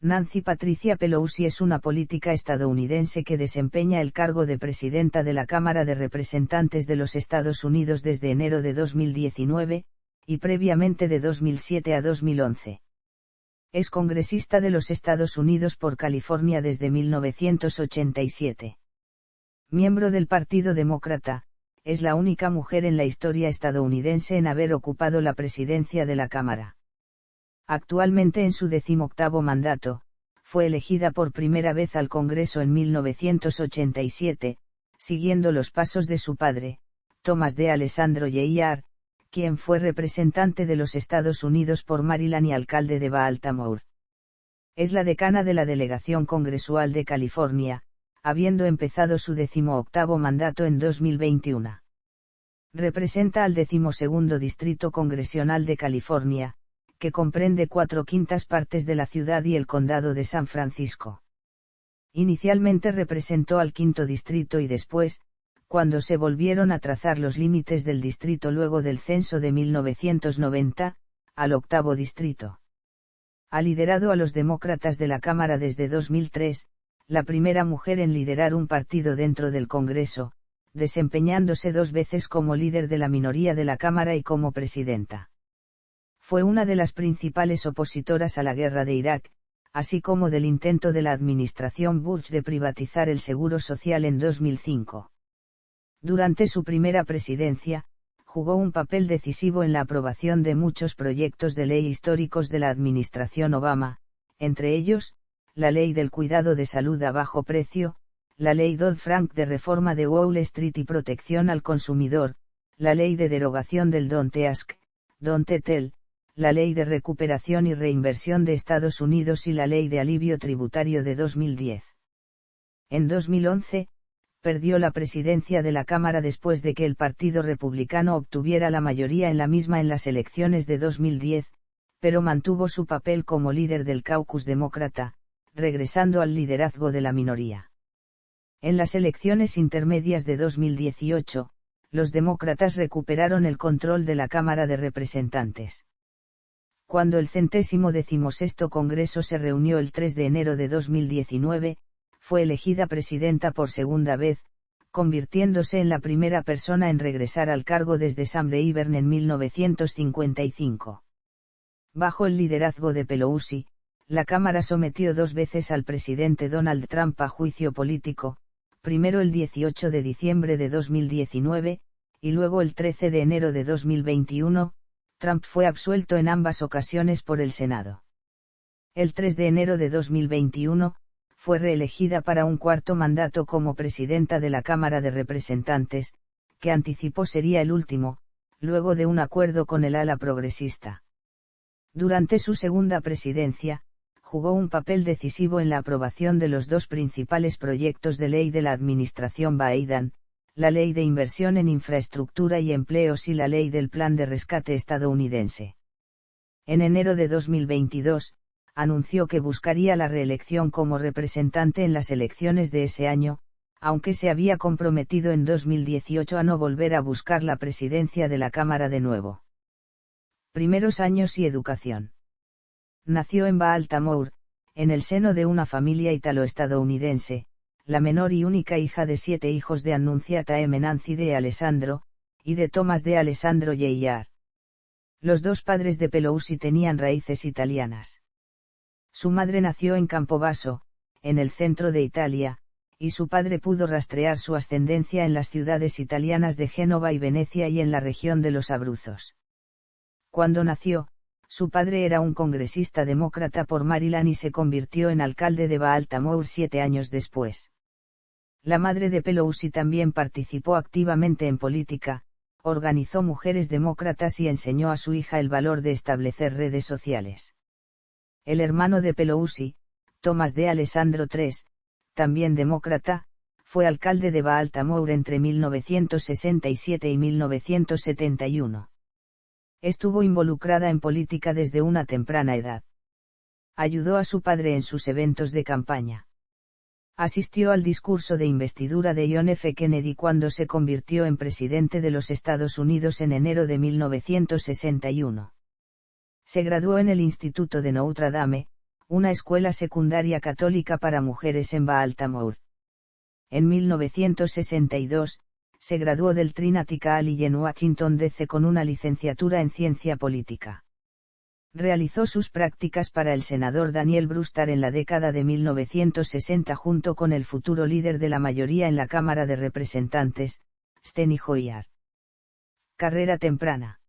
Nancy Patricia Pelosi es una política estadounidense que desempeña el cargo de presidenta de la Cámara de Representantes de los Estados Unidos desde enero de 2019, y previamente de 2007 a 2011. Es congresista de los Estados Unidos por California desde 1987. Miembro del Partido Demócrata, es la única mujer en la historia estadounidense en haber ocupado la presidencia de la Cámara. Actualmente en su 18º mandato, fue elegida por primera vez al Congreso en 1987, siguiendo los pasos de su padre, Thomas D. Alessandro Jr., quien fue representante de los Estados Unidos por Maryland y alcalde de Baltimore. Es la decana de la Delegación Congresual de California, habiendo empezado su 18º mandato en 2021. Representa al 12º Distrito Congresional de California, que comprende 4/5 partes de la ciudad y el condado de San Francisco. Inicialmente representó al 5º distrito y después, cuando se volvieron a trazar los límites del distrito luego del censo de 1990, al 8º distrito. Ha liderado a los demócratas de la Cámara desde 2003, la primera mujer en liderar un partido dentro del Congreso, desempeñándose 2 veces como líder de la minoría de la Cámara y como presidenta. Fue una de las principales opositoras a la guerra de Irak, así como del intento de la administración Bush de privatizar el seguro social en 2005. Durante su primera presidencia, jugó un papel decisivo en la aprobación de muchos proyectos de ley históricos de la administración Obama, entre ellos, la Ley del Cuidado de Salud a Bajo Precio, la Ley Dodd-Frank de reforma de Wall Street y protección al consumidor, la Ley de derogación del Don't Ask, Don't Tell, la Ley de Recuperación y Reinversión de Estados Unidos y la Ley de Alivio Tributario de 2010. En 2011, perdió la presidencia de la Cámara después de que el Partido Republicano obtuviera la mayoría en la misma en las elecciones de 2010, pero mantuvo su papel como líder del caucus demócrata, regresando al liderazgo de la minoría. En las elecciones intermedias de 2018, los demócratas recuperaron el control de la Cámara de Representantes. Cuando el 116º Congreso se reunió el 3 de enero de 2019, fue elegida presidenta por segunda vez, convirtiéndose en la primera persona en regresar al cargo desde Sam Rayburn en 1955. Bajo el liderazgo de Pelosi, la Cámara sometió 2 veces al presidente Donald Trump a juicio político, primero el 18 de diciembre de 2019, y luego el 13 de enero de 2021, Trump fue absuelto en ambas ocasiones por el Senado. El 3 de enero de 2021, fue reelegida para un 4º mandato como presidenta de la Cámara de Representantes, que anticipó sería el último, luego de un acuerdo con el ala progresista. Durante su segunda presidencia, jugó un papel decisivo en la aprobación de los 2 principales proyectos de ley de la administración Biden, la Ley de Inversión en Infraestructura y Empleos y la Ley del Plan de Rescate estadounidense. En enero de 2022, anunció que buscaría la reelección como representante en las elecciones de ese año, aunque se había comprometido en 2018 a no volver a buscar la presidencia de la Cámara de nuevo. Primeros años y educación. Nació en Baltimore, en el seno de una familia italo-estadounidense, la menor y única hija de 7 hijos de Annunziata M. Nancy D. Alessandro, y de Thomas D. Alessandro Jr. Los 2 padres de Pelosi tenían raíces italianas. Su madre nació en Campobasso, en el centro de Italia, y su padre pudo rastrear su ascendencia en las ciudades italianas de Génova y Venecia y en la región de los Abruzos. Cuando nació, su padre era un congresista demócrata por Maryland y se convirtió en alcalde de Baltimore 7 años después. La madre de Pelosi también participó activamente en política, organizó mujeres demócratas y enseñó a su hija el valor de establecer redes sociales. El hermano de Pelosi, Thomas D. Alessandro III, también demócrata, fue alcalde de Baltimore entre 1967 y 1971. Estuvo involucrada en política desde una temprana edad. Ayudó a su padre en sus eventos de campaña. Asistió al discurso de investidura de John F. Kennedy cuando se convirtió en presidente de los Estados Unidos en enero de 1961. Se graduó en el Instituto de Notre Dame, una escuela secundaria católica para mujeres en Baltimore. En 1962, se graduó del Trinity College en Washington, D.C. con una licenciatura en ciencia política. Realizó sus prácticas para el senador Daniel Brewster en la década de 1960 junto con el futuro líder de la mayoría en la Cámara de Representantes, Steny Hoyer. Carrera temprana.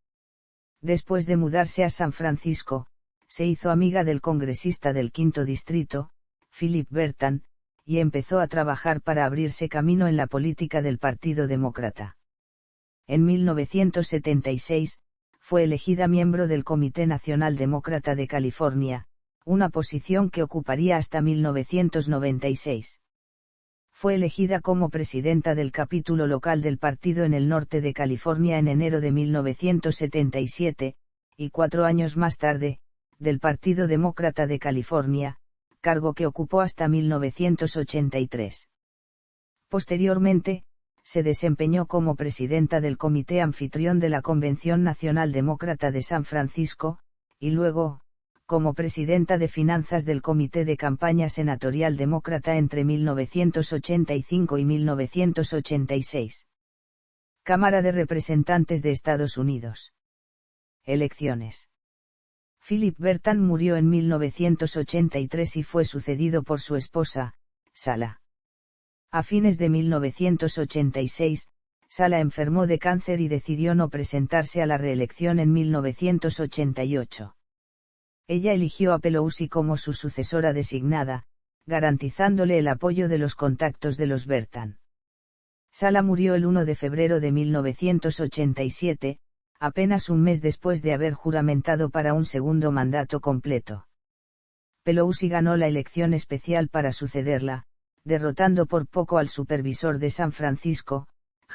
Después de mudarse a San Francisco, se hizo amiga del congresista del Quinto Distrito, Philip Bertan, y empezó a trabajar para abrirse camino en la política del Partido Demócrata. En 1976, fue elegida miembro del Comité Nacional Demócrata de California, una posición que ocuparía hasta 1996. Fue elegida como presidenta del capítulo local del partido en el norte de California en enero de 1977, y 4 años más tarde, del Partido Demócrata de California, cargo que ocupó hasta 1983. Posteriormente, se desempeñó como presidenta del Comité Anfitrión de la Convención Nacional Demócrata de San Francisco, y luego, como presidenta de finanzas del Comité de Campaña Senatorial Demócrata entre 1985 y 1986. Cámara de Representantes de Estados Unidos. Elecciones. Philip Bertan murió en 1983 y fue sucedido por su esposa, Sala. A fines de 1986, Sala enfermó de cáncer y decidió no presentarse a la reelección en 1988. Ella eligió a Pelosi como su sucesora designada, garantizándole el apoyo de los contactos de los Bertan. Sala murió el 1 de febrero de 1987, apenas un mes después de haber juramentado para un segundo mandato completo. Pelosi ganó la elección especial para sucederla, derrotando por poco al supervisor de San Francisco,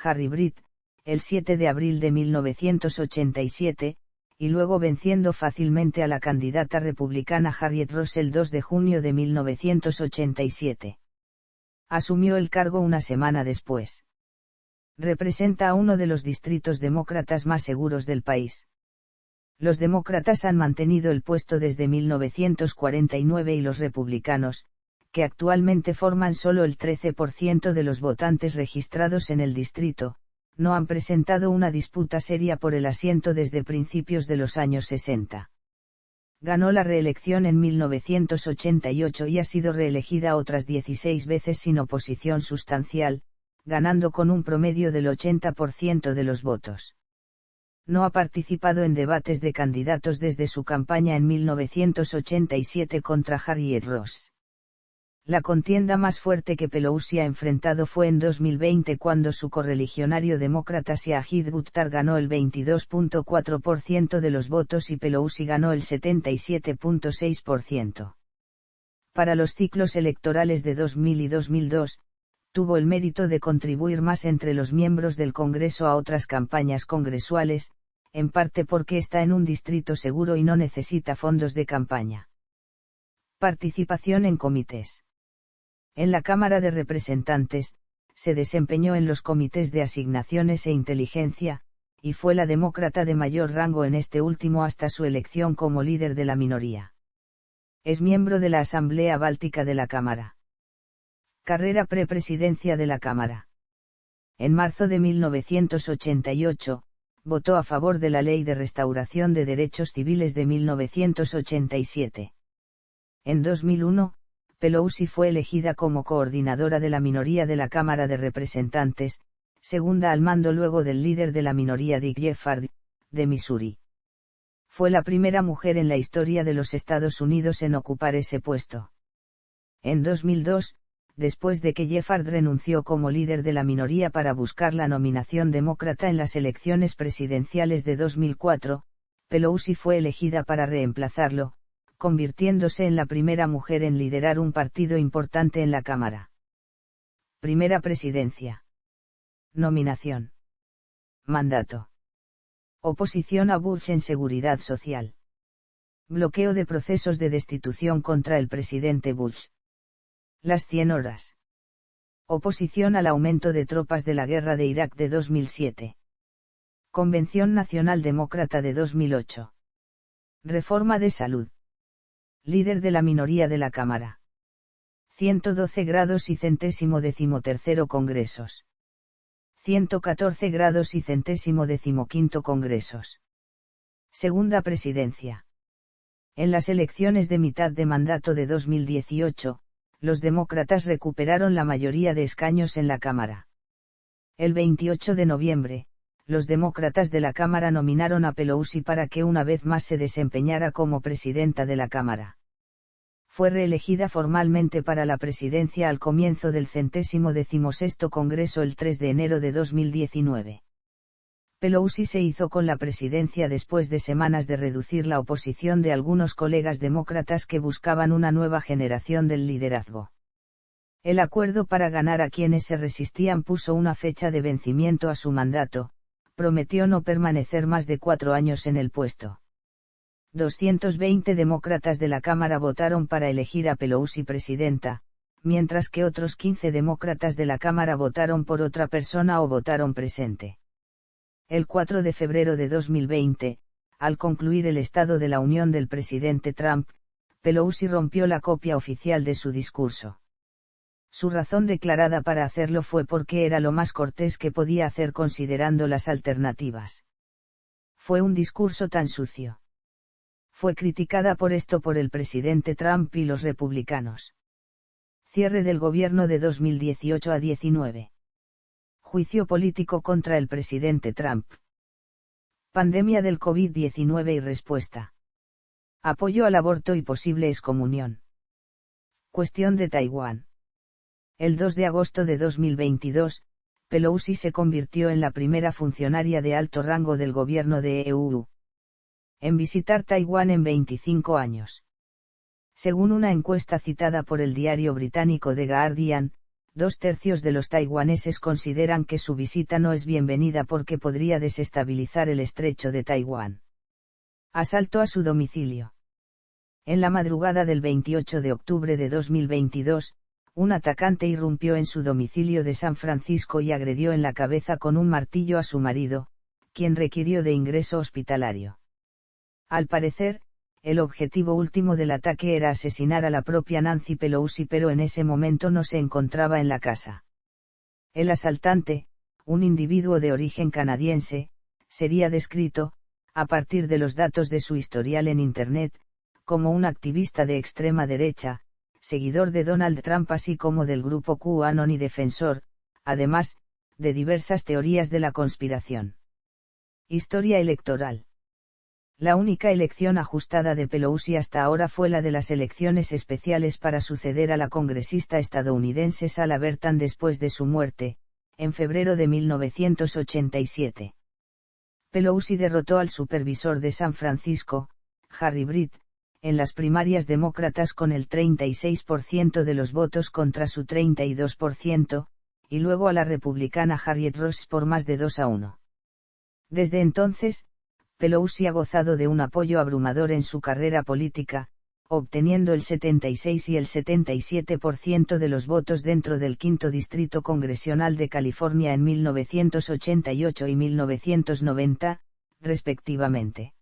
Harry Britt, el 7 de abril de 1987, y luego venciendo fácilmente a la candidata republicana Harriet Ross el 2 de junio de 1987. Asumió el cargo una semana después. Representa a uno de los distritos demócratas más seguros del país. Los demócratas han mantenido el puesto desde 1949 y los republicanos, que actualmente forman solo el 13% de los votantes registrados en el distrito, no han presentado una disputa seria por el asiento desde principios de los años 60. Ganó la reelección en 1988 y ha sido reelegida otras 16 veces sin oposición sustancial, ganando con un promedio del 80% de los votos. No ha participado en debates de candidatos desde su campaña en 1987 contra Harriet Ross. La contienda más fuerte que Pelosi ha enfrentado fue en 2020 cuando su correligionario demócrata Shahid Buttar ganó el 22.4% de los votos y Pelosi ganó el 77.6%. Para los ciclos electorales de 2000 y 2002, tuvo el mérito de contribuir más entre los miembros del Congreso a otras campañas congresuales, en parte porque está en un distrito seguro y no necesita fondos de campaña. Participación en comités. En la Cámara de Representantes, se desempeñó en los comités de asignaciones e inteligencia, y fue la demócrata de mayor rango en este último hasta su elección como líder de la minoría. Es miembro de la Asamblea Báltica de la Cámara. Carrera prepresidencia de la Cámara. En marzo de 1988, votó a favor de la Ley de Restauración de Derechos Civiles de 1987. En 2001, Pelosi fue elegida como coordinadora de la minoría de la Cámara de Representantes, segunda al mando luego del líder de la minoría Dick Gephardt, de Missouri. Fue la primera mujer en la historia de los Estados Unidos en ocupar ese puesto. En 2002, después de que Gephardt renunció como líder de la minoría para buscar la nominación demócrata en las elecciones presidenciales de 2004, Pelosi fue elegida para reemplazarlo, convirtiéndose en la primera mujer en liderar un partido importante en la Cámara. Primera presidencia. Nominación. Mandato. Oposición a Bush en seguridad social. Bloqueo de procesos de destitución contra el presidente Bush. Las 100 horas. Oposición al aumento de tropas de la guerra de Irak de 2007. Convención Nacional Demócrata de 2008. Reforma de salud. Líder de la minoría de la Cámara. 112 grados y 113º congresos. 114 grados y 115º congresos. Segunda presidencia. En las elecciones de mitad de mandato de 2018, los demócratas recuperaron la mayoría de escaños en la Cámara. El 28 de noviembre, los demócratas de la Cámara nominaron a Pelosi para que una vez más se desempeñara como presidenta de la Cámara. Fue reelegida formalmente para la presidencia al comienzo del 116º Congreso el 3 de enero de 2019. Pelosi se hizo con la presidencia después de semanas de reducir la oposición de algunos colegas demócratas que buscaban una nueva generación del liderazgo. El acuerdo para ganar a quienes se resistían puso una fecha de vencimiento a su mandato, prometió no permanecer más de 4 años en el puesto. 220 demócratas de la Cámara votaron para elegir a Pelosi presidenta, mientras que otros 15 demócratas de la Cámara votaron por otra persona o votaron presente. El 4 de febrero de 2020, al concluir el Estado de la Unión del presidente Trump, Pelosi rompió la copia oficial de su discurso. Su razón declarada para hacerlo fue porque era lo más cortés que podía hacer considerando las alternativas. Fue un discurso tan sucio. Fue criticada por esto por el presidente Trump y los republicanos. Cierre del gobierno de 2018 a 19. Juicio político contra el presidente Trump. Pandemia del COVID-19 y respuesta. Apoyo al aborto y posible excomunión. Cuestión de Taiwán. El 2 de agosto de 2022, Pelosi se convirtió en la primera funcionaria de alto rango del gobierno de EU en visitar Taiwán en 25 años. Según una encuesta citada por el diario británico The Guardian, 2/3 de los taiwaneses consideran que su visita no es bienvenida porque podría desestabilizar el estrecho de Taiwán. Asalto a su domicilio. En la madrugada del 28 de octubre de 2022, un atacante irrumpió en su domicilio de San Francisco y agredió en la cabeza con un martillo a su marido, quien requirió de ingreso hospitalario. Al parecer, el objetivo último del ataque era asesinar a la propia Nancy Pelosi, pero en ese momento no se encontraba en la casa. El asaltante, un individuo de origen canadiense, sería descrito, a partir de los datos de su historial en Internet, como un activista de extrema derecha, seguidor de Donald Trump así como del grupo QAnon y defensor, además, de diversas teorías de la conspiración. Historia electoral. La única elección ajustada de Pelosi hasta ahora fue la de las elecciones especiales para suceder a la congresista estadounidense Sarah Bertan después de su muerte, en febrero de 1987. Pelosi derrotó al supervisor de San Francisco, Harry Britt, en las primarias demócratas con el 36% de los votos contra su 32%, y luego a la republicana Harriet Ross por más de 2-1. Desde entonces, Pelosi ha gozado de un apoyo abrumador en su carrera política, obteniendo el 76 y el 77% de los votos dentro del quinto distrito congresional de California en 1988 y 1990, respectivamente.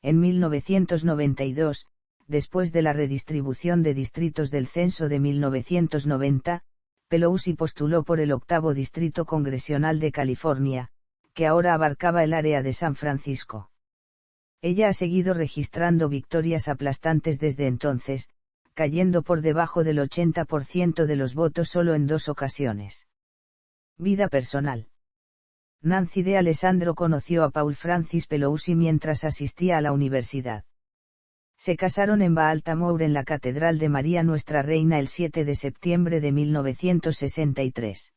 En 1992, después de la redistribución de distritos del censo de 1990, Pelosi postuló por el octavo distrito congresional de California, que ahora abarcaba el área de San Francisco. Ella ha seguido registrando victorias aplastantes desde entonces, cayendo por debajo del 80% de los votos solo en 2 ocasiones. Vida personal. Nancy de Alessandro conoció a Paul Francis Pelosi mientras asistía a la universidad. Se casaron en Baltimore en la Catedral de María Nuestra Reina el 7 de septiembre de 1963.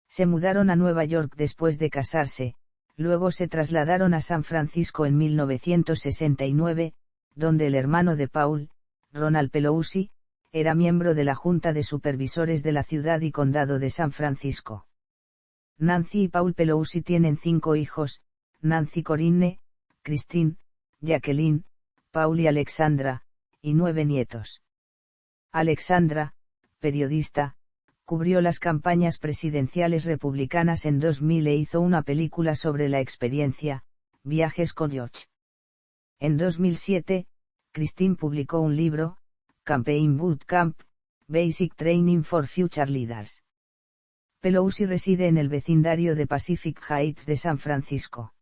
Se mudaron a Nueva York después de casarse, luego se trasladaron a San Francisco en 1969, donde el hermano de Paul, Ronald Pelosi, era miembro de la Junta de Supervisores de la ciudad y condado de San Francisco. Nancy y Paul Pelosi tienen 5 hijos, Nancy Corinne, Christine, Jacqueline, Paul y Alexandra, y 9 nietos. Alexandra, periodista, cubrió las campañas presidenciales republicanas en 2000 e hizo una película sobre la experiencia, Viajes con George. En 2007, Christine publicó un libro, Campaign Bootcamp, Basic Training for Future Leaders. Pelosi reside en el vecindario de Pacific Heights de San Francisco.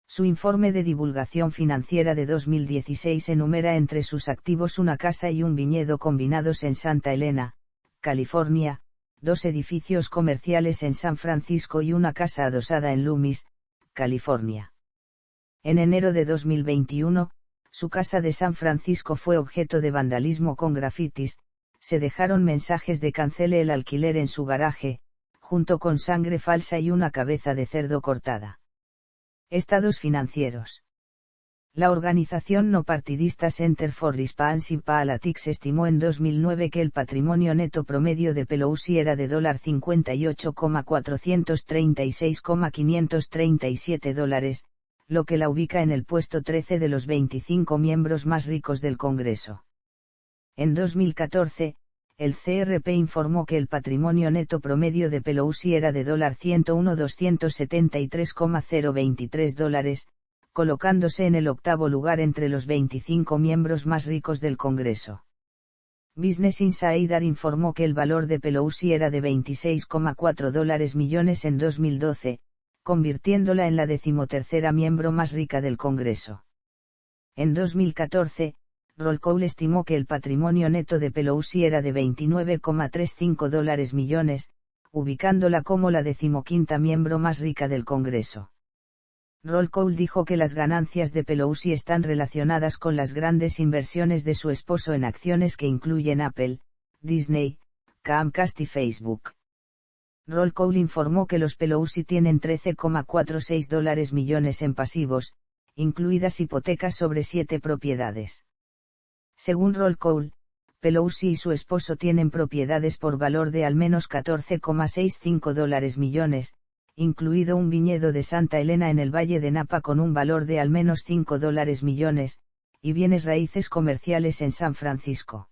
Su informe de divulgación financiera de 2016 enumera entre sus activos una casa y un viñedo combinados en Santa Elena, California, 2 edificios comerciales en San Francisco y una casa adosada en Loomis, California. En enero de 2021, su casa de San Francisco fue objeto de vandalismo con grafitis, se dejaron mensajes de cancele el alquiler en su garaje, junto con sangre falsa y una cabeza de cerdo cortada. Estados financieros. La organización no partidista Center for Responsive Politics estimó en 2009 que el patrimonio neto promedio de Pelosi era de $58,436,537, lo que la ubica en el puesto 13 de los 25 miembros más ricos del Congreso. En 2014, el CRP informó que el patrimonio neto promedio de Pelosi era de $101,273,023, colocándose en el octavo lugar entre los 25 miembros más ricos del Congreso. Business Insider informó que el valor de Pelosi era de $26,4 millones en 2012, convirtiéndola en la 13ª miembro más rica del Congreso. En 2014, Roll Call estimó que el patrimonio neto de Pelosi era de $29,35 millones, ubicándola como la 15ª miembro más rica del Congreso. Roll Call dijo que las ganancias de Pelosi están relacionadas con las grandes inversiones de su esposo en acciones que incluyen Apple, Disney, Comcast y Facebook. Roll Call informó que los Pelosi tienen $13,46 millones en pasivos, incluidas hipotecas sobre 7 propiedades. Según Roll Call, Pelosi y su esposo tienen propiedades por valor de al menos $14,65 millones, incluido un viñedo de Santa Elena en el Valle de Napa con un valor de al menos $5 millones, y bienes raíces comerciales en San Francisco.